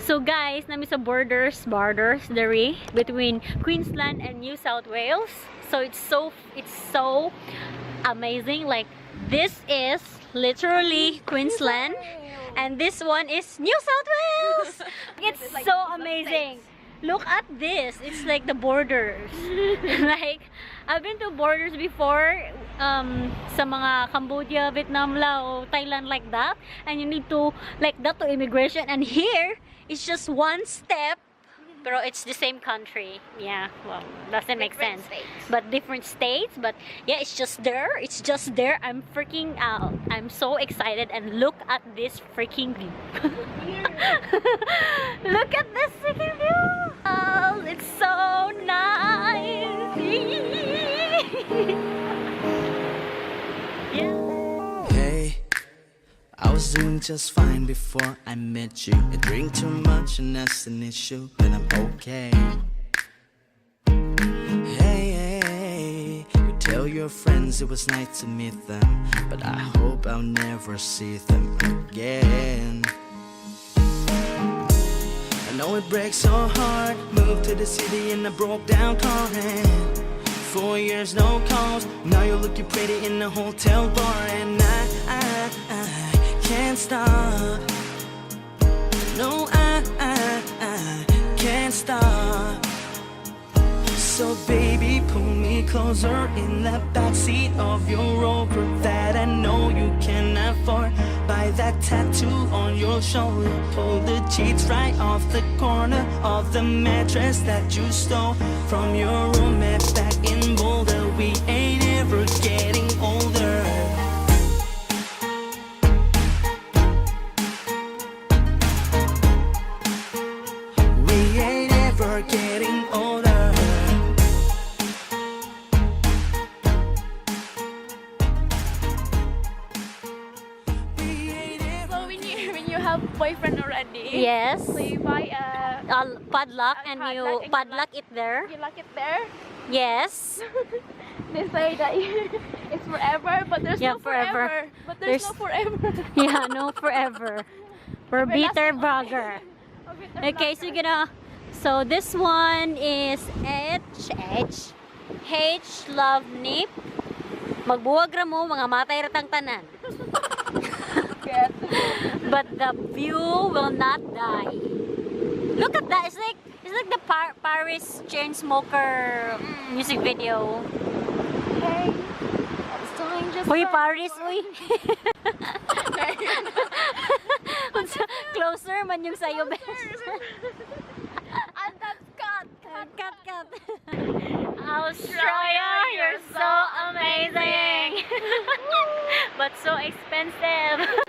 So guys, nami sa borders dere between Queensland and New South Wales. So it's so amazing. Like this is literally Queensland and this one is New South Wales. It's so amazing. Look at this. It's like the borders. Like I've been to borders before, sa mga Cambodia, Vietnam, Laos, Thailand, like that, and you need to like that to immigration, and here it's just one step, pero it's the same country. Yeah, well, doesn't make sense. But different states, but yeah, it's just there. I'm freaking out. I'm so excited, and look at this freaking view. Look at this freaking view. Oh, it's so nice. Yeah. Hey, I was doing just fine before I met you. I drink too much and that's an issue, but I'm okay. Hey, you tell your friends it was nice to meet them, but I hope I'll never see them again. I know it breaks your heart. Moved to the city in a broke down car and 4 years no calls. Now you're looking pretty in the hotel bar, and I can't stop. No, I can't stop. So baby, pull me closer in that backseat of your Rover that I know you can afford. Buy that tattoo on your shoulder. Pull the sheets right off the corner of the mattress that you stole from your roommate back in Boulder. We ain't ever getting older. We ain't ever getting older. Boyfriend already. Yes. So you buy a padlock and you padlock it there. You lock it there. Yes. They say that it's forever, but there's no forever. But there's no forever. Yeah, no forever. For bitter burger. Okay, so so this one is H love nip. Magbuwag ra mo mga matay ratang tanan. But the view will not die. Look at that. It's like the Paris chain smoker music video. Hey, it's doing just Uy, fine. Paris, uy. Closer man yung sayo, best. And that's cut. Australia, you're so amazing. But so expensive.